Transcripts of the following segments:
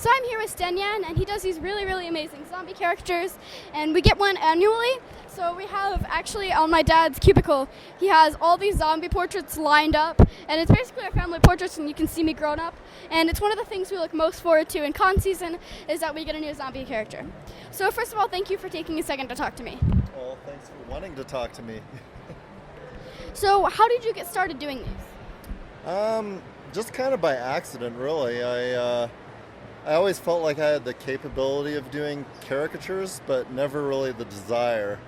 So I'm here with Stenyan, and he does these really, really amazing zombie characters, and we get one annually. So we have, actually, on my dad's cubicle, he has all these zombie portraits lined up, and it's basically our family portraits, and you can see me grown up. And it's one of the things we look most forward to in con season, is that we get a new zombie character. So first of all, thank you for taking a second to talk to me. Well, thanks for wanting to talk to me. So how did you get started doing these? Just kind of by accident, really. I always felt like I had the capability of doing caricatures, but never really the desire.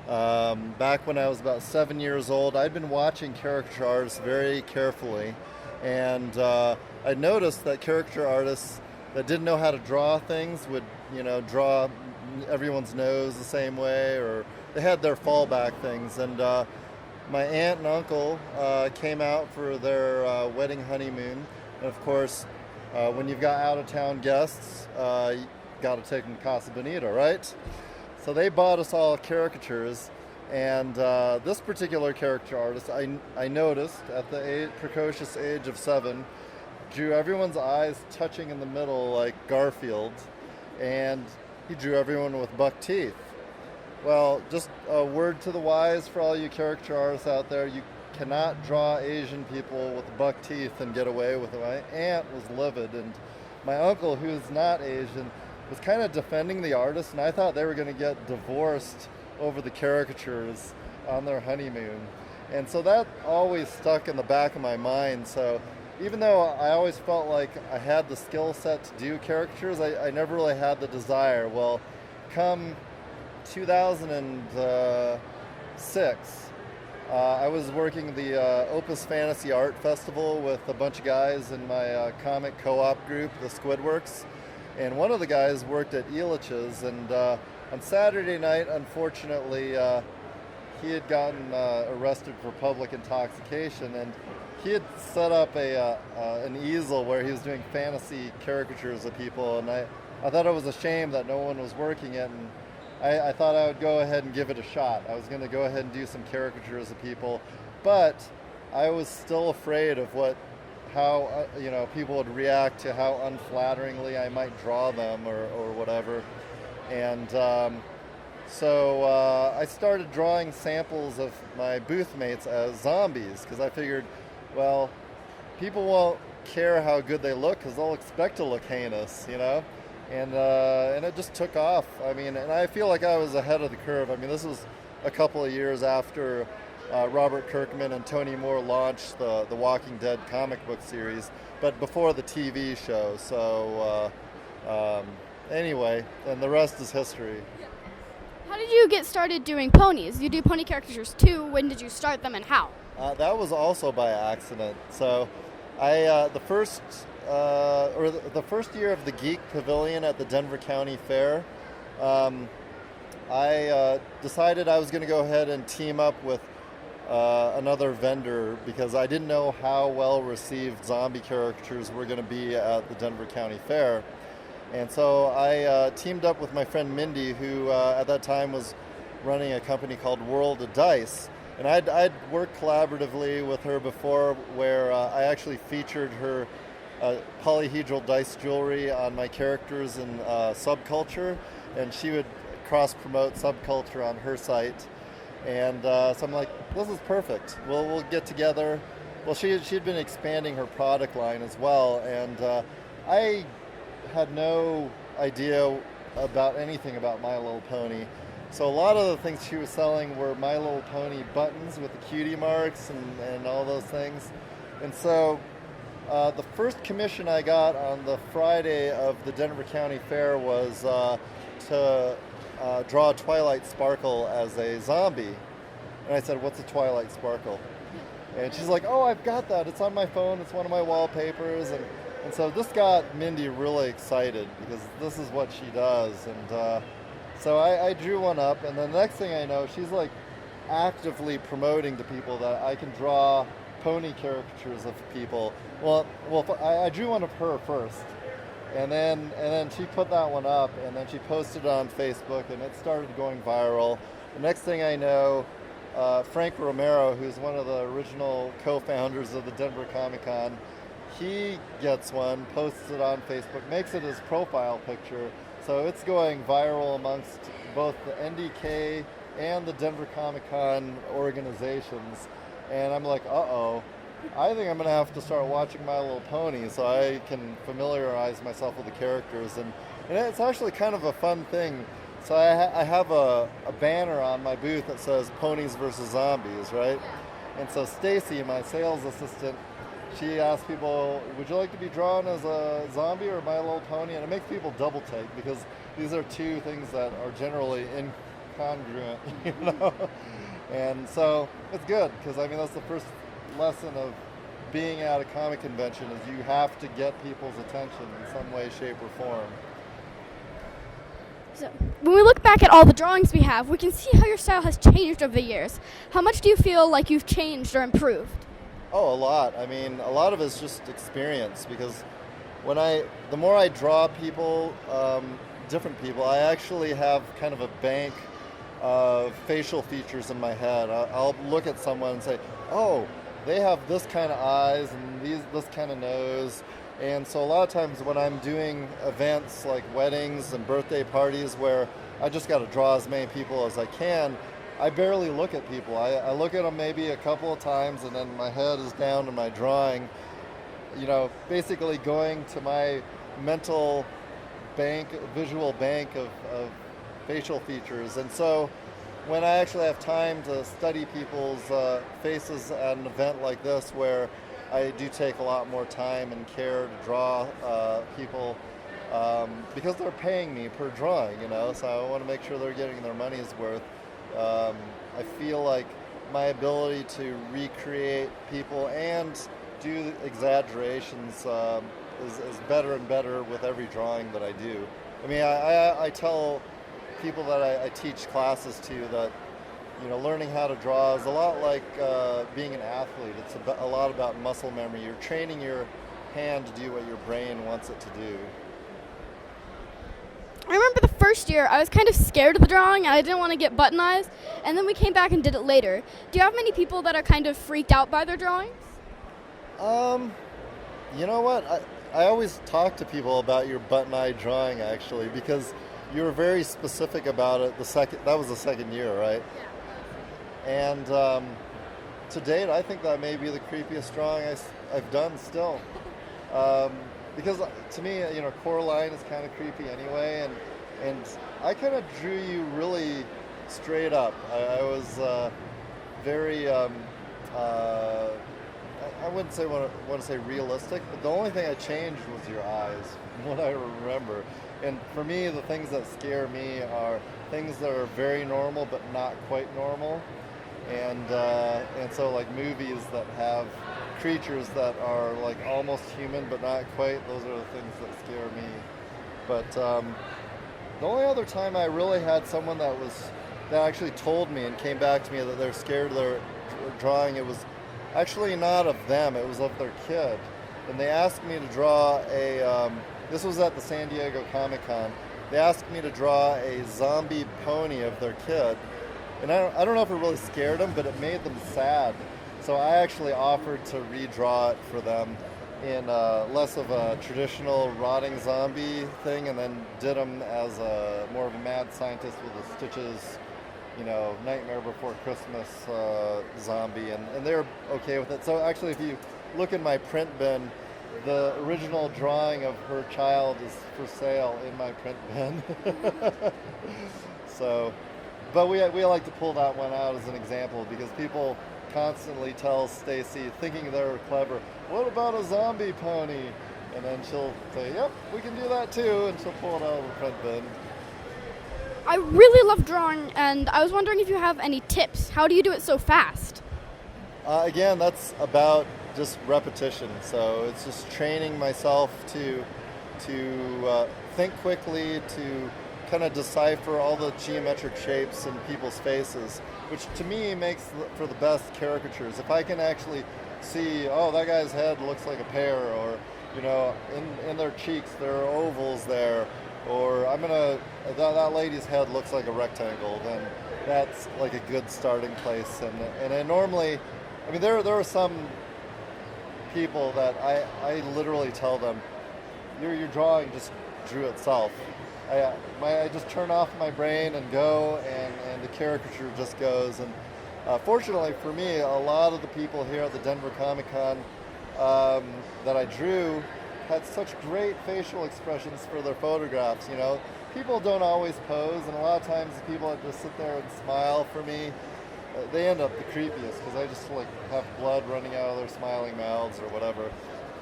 Back when I was about 7 years old, I'd been watching caricature artists very carefully, and I noticed that caricature artists that didn't know how to draw things would, draw everyone's nose the same way, or they had their fallback things. And my aunt and uncle came out for their wedding honeymoon, and of course, when you've got out-of-town guests, you got to take them to Casa Bonita, right? So they bought us all caricatures, and this particular caricature artist, I noticed at the precocious age of 7, drew everyone's eyes touching in the middle like Garfield, and he drew everyone with buck teeth. Well, just a word to the wise for all you caricature artists out there, you cannot draw Asian people with buck teeth and get away with it. My aunt was livid, and my uncle, who's not Asian, was kind of defending the artist, and I thought they were going to get divorced over the caricatures on their honeymoon. And so that always stuck in the back of my mind. So even though I always felt like I had the skill set to do caricatures, I never really had the desire. Well, come 2006, I was working the Opus Fantasy Art Festival with a bunch of guys in my comic co-op group, the Squidworks, and one of the guys worked at Elitch's, and on Saturday night, unfortunately, he had gotten arrested for public intoxication, and he had set up an easel where he was doing fantasy caricatures of people, and I thought it was a shame that no one was working it, and I thought I would go ahead and give it a shot. I was going to go ahead and do some caricatures of people, but I was still afraid of how people would react to how unflatteringly I might draw them or whatever. And so I started drawing samples of my booth mates as zombies, because I figured, well, people won't care how good they look because they'll expect to look heinous, And it just took off. I mean, and I feel like I was ahead of the curve. I mean, this was a couple of years after Robert Kirkman and Tony Moore launched the Walking Dead comic book series, but before the TV show. So anyway, and the rest is history. How did you get started doing ponies? You do pony caricatures too. When did you start them, and how? That was also by accident. So the first year of the Geek Pavilion at the Denver County Fair, I decided I was going to go ahead and team up with another vendor, because I didn't know how well received zombie caricatures were going to be at the Denver County Fair. And so I teamed up with my friend Mindy, who at that time was running a company called World of Dice. And I'd worked collaboratively with her before, where I actually featured her polyhedral dice jewelry on my characters in Subculture, and she would cross-promote Subculture on her site. And so I'm like, this is perfect. We'll get together. Well, she'd been expanding her product line as well, and I had no idea about anything about My Little Pony. So a lot of the things she was selling were My Little Pony buttons with the cutie marks and all those things. And so the first commission I got on the Friday of the Denver County Fair was to draw Twilight Sparkle as a zombie. And I said, what's a Twilight Sparkle? And she's like, oh, I've got that. It's on my phone. It's one of my wallpapers. And so this got Mindy really excited, because this is what she does. And so I drew one up. And the next thing I know, she's like actively promoting to people that I can draw pony caricatures of people. Well, I drew one of her first, and then she put that one up, and then she posted it on Facebook, and it started going viral. The next thing I know, Frank Romero, who's one of the original co-founders of the Denver Comic Con, he gets one, posts it on Facebook, makes it his profile picture. So it's going viral amongst both the NDK and the Denver Comic Con organizations. And I'm like, uh-oh, I think I'm going to have to start watching My Little Pony so I can familiarize myself with the characters. And it's actually kind of a fun thing. So I have a banner on my booth that says Ponies versus Zombies, right? And so Stacy, my sales assistant, she asked people, would you like to be drawn as a zombie or My Little Pony? And it makes people double take because these are two things that are generally incongruent, you know? And so it's good because, I mean, that's the first lesson of being at a comic convention is you have to get people's attention in some way, shape, or form. So, when we look back at all the drawings we have, we can see how your style has changed over the years. How much do you feel like you've changed or improved? Oh, a lot. I mean, a lot of it's just experience because the more I draw people, different people, I actually have kind of a bank of facial features in my head. I'll look at someone and say, oh, they have this kind of eyes and this kind of nose. And so a lot of times when I'm doing events like weddings and birthday parties where I just got to draw as many people as I can, I barely look at people. I look at them maybe a couple of times and then my head is down in my drawing, you know, basically going to my mental bank, visual bank of facial features. And so when I actually have time to study people's faces at an event like this where I do take a lot more time and care to draw people because they're paying me per drawing, you know, so I want to make sure they're getting their money's worth. I feel like my ability to recreate people and do exaggerations is better and better with every drawing that I do. I mean, I tell people that I teach classes to that, you know, learning how to draw is a lot like being an athlete. It's a lot about muscle memory. You're training your hand to do what your brain wants it to do. I remember the first year I was kind of scared of the drawing and I didn't want to get button eyes, and then we came back and did it later. Do you have many people that are kind of freaked out by their drawings? You know what? I always talk to people about your button eye drawing actually because you were very specific about it. That was the second year, right? Yeah. And to date, I think that may be the creepiest drawing I've done still. Because to me, you know, Coraline is kind of creepy anyway, and I kind of drew you really straight up. I was very, I wouldn't want to say realistic, but the only thing I changed was your eyes, from what I remember. And for me, the things that scare me are things that are very normal but not quite normal. And so like movies that have creatures that are like almost human but not quite, those are the things that scare me. But the only other time I really had someone that actually told me and came back to me that they're scared of their drawing, it was actually not of them, it was of their kid. And they asked me to draw this was at the San Diego Comic Con, they asked me to draw a zombie pony of their kid. And I don't know if it really scared them, but it made them sad. So I actually offered to redraw it for them in less of a traditional rotting zombie thing, and then did them as more of a mad scientist with the Stitches, you know, Nightmare Before Christmas zombie, and they're okay with it. So actually, if you look in my print bin, the original drawing of her child is for sale in my print bin. So. But we like to pull that one out as an example because people constantly tell Stacy, thinking they're clever, what about a zombie pony? And then she'll say, yep, we can do that too, and she'll pull it out of the print bin. I really love drawing, and I was wondering if you have any tips. How do you do it so fast? Again, that's about just repetition. So it's just training myself to think quickly, to kind of decipher all the geometric shapes in people's faces, which to me makes for the best caricatures. If I can actually see, oh, that guy's head looks like a pear, or, you know, in their cheeks there are ovals there, or that lady's head looks like a rectangle, then that's like a good starting place. And I normally, I mean, there are some people that I literally tell them, your drawing just drew itself. I just turn off my brain and go, and the caricature just goes. And fortunately for me, a lot of the people here at the Denver Comic Con that I drew had such great facial expressions for their photographs. You know, people don't always pose, and a lot of times the people that just sit there and smile for me, they end up the creepiest because I just like have blood running out of their smiling mouths or whatever.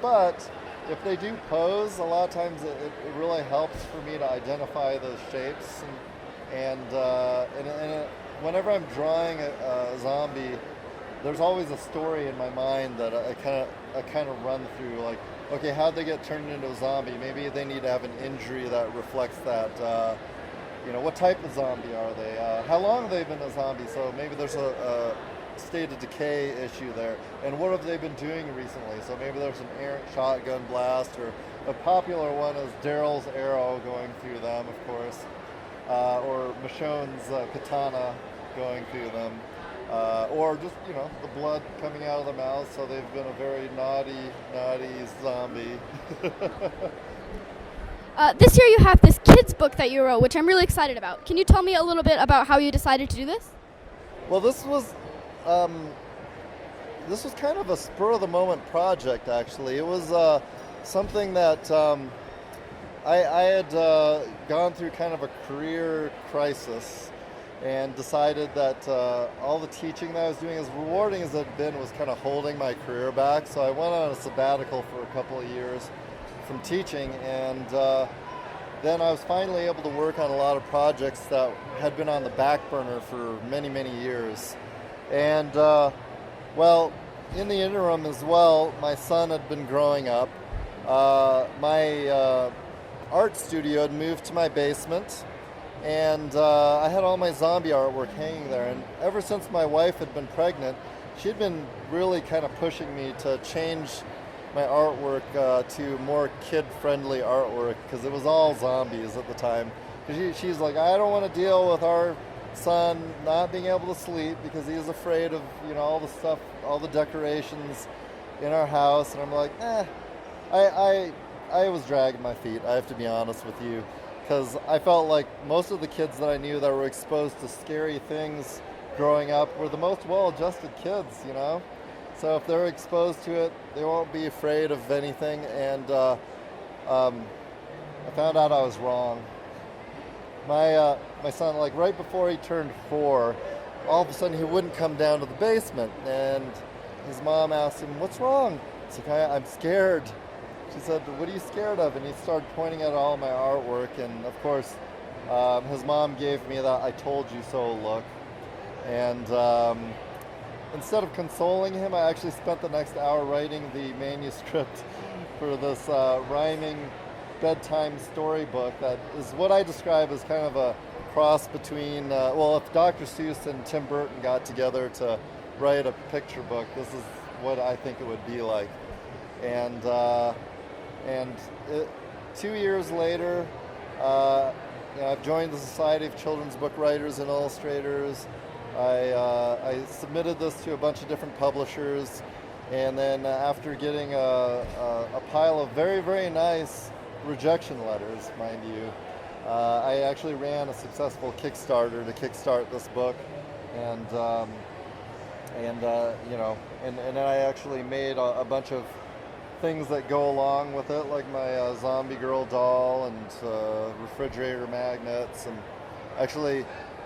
But if they do pose, a lot of times it really helps for me to identify those shapes, and whenever I'm drawing a zombie, there's always a story in my mind that I kind of run through, like, okay, how'd they get turned into a zombie? Maybe they need to have an injury that reflects that. You know, what type of zombie are they? How long have they been a zombie? So maybe there's a state of decay issue there. And what have they been doing recently? So maybe there's an errant shotgun blast, or a popular one is Daryl's arrow going through them, of course, or Michonne's katana going through them, or just, you know, the blood coming out of their mouths, so they've been a very naughty zombie. This year you have this kids book that you wrote, which I'm really excited about. Can you tell me a little bit about how you decided to do this? Well, this was kind of a spur-of-the-moment project, actually. It was something that I had gone through kind of a career crisis, and decided that all the teaching that I was doing, as rewarding as it had been, was kind of holding my career back. So I went on a sabbatical for a couple of years from teaching, and then I was finally able to work on a lot of projects that had been on the back burner for many, many years. And well, in the interim as well, my son had been growing up. My art studio had moved to my basement, and I had all my zombie artwork hanging there. And ever since my wife had been pregnant, she'd been really kind of pushing me to change my artwork to more kid-friendly artwork, because it was all zombies at the time. She's like, I don't want to deal with our son not being able to sleep because he's afraid of, you know, all the stuff, all the decorations in our house. And I'm like, I was dragging my feet, I have to be honest with you, because I felt like most of the kids that I knew that were exposed to scary things growing up were the most well-adjusted kids, you know? So if they're exposed to it, they won't be afraid of anything. And I found out I was wrong. My son, like right before he turned 4, all of a sudden he wouldn't come down to the basement, and his mom asked him, "What's wrong?" He's like, "I'm scared." She said, "What are you scared of?" And he started pointing at all my artwork, and of course his mom gave me that "I told you so" look. And instead of consoling him, I actually spent the next hour writing the manuscript for this rhyming bedtime storybook that is what I describe as kind of a cross between, well, if Dr. Seuss and Tim Burton got together to write a picture book, this is what I think it would be like. And 2 years later, you know, I've joined the Society of Children's Book Writers and Illustrators. I submitted this to a bunch of different publishers, and then after getting a pile of very, very nice rejection letters, mind you, I actually ran a successful Kickstarter to kickstart this book, and you know, and then I actually made a bunch of things that go along with it, like my zombie girl doll and refrigerator magnets, and actually,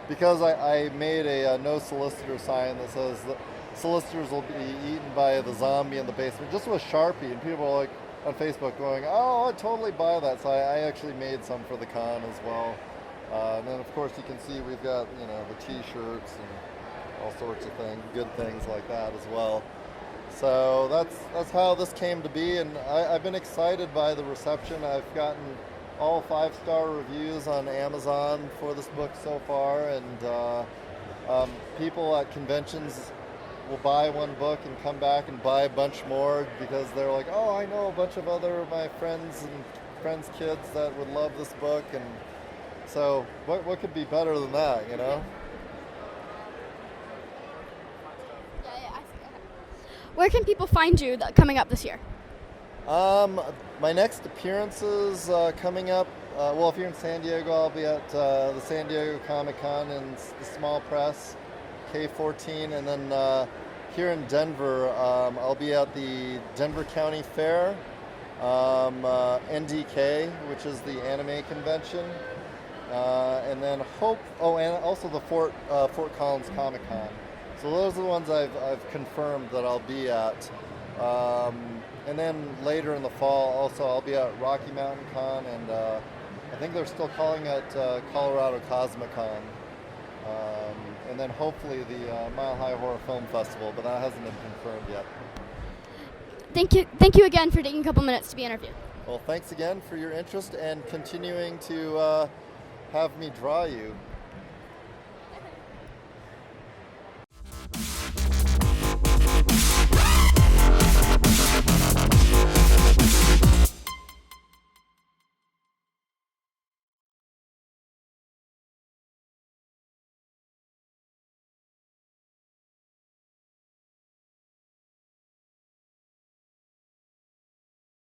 because I made a no solicitor sign that says that solicitors will be eaten by the zombie in the basement, just with Sharpie, and people are like on Facebook going, "Oh, I'd totally buy that." So I actually made some for the con as well. And then of course you can see we've got, you know, the t-shirts and all sorts of things, good things like that as well. So that's how this came to be, and I've been excited by the reception. I've gotten all 5-star reviews on Amazon for this book so far, and people at conventions will buy one book and come back and buy a bunch more because they're like, "Oh, I know a bunch of other my friends and friends' kids that would love this book," and so what could be better than that, you know? where can people find you coming up this year? My next appearances coming up, well, if you're in San Diego, I'll be at the San Diego Comic-Con in the small press, K14, and then here in Denver, I'll be at the Denver County Fair, NDK, which is the anime convention, and then and also the Fort Collins Comic-Con. So those are the ones I've confirmed that I'll be at. And then later in the fall, also I'll be at Rocky Mountain Con, and I think they're still calling it Colorado Cosmicon. And then hopefully the Mile High Horror Film Festival, but that hasn't been confirmed yet. Thank you again for taking a couple minutes to be interviewed. Well, thanks again for your interest and continuing to have me draw you.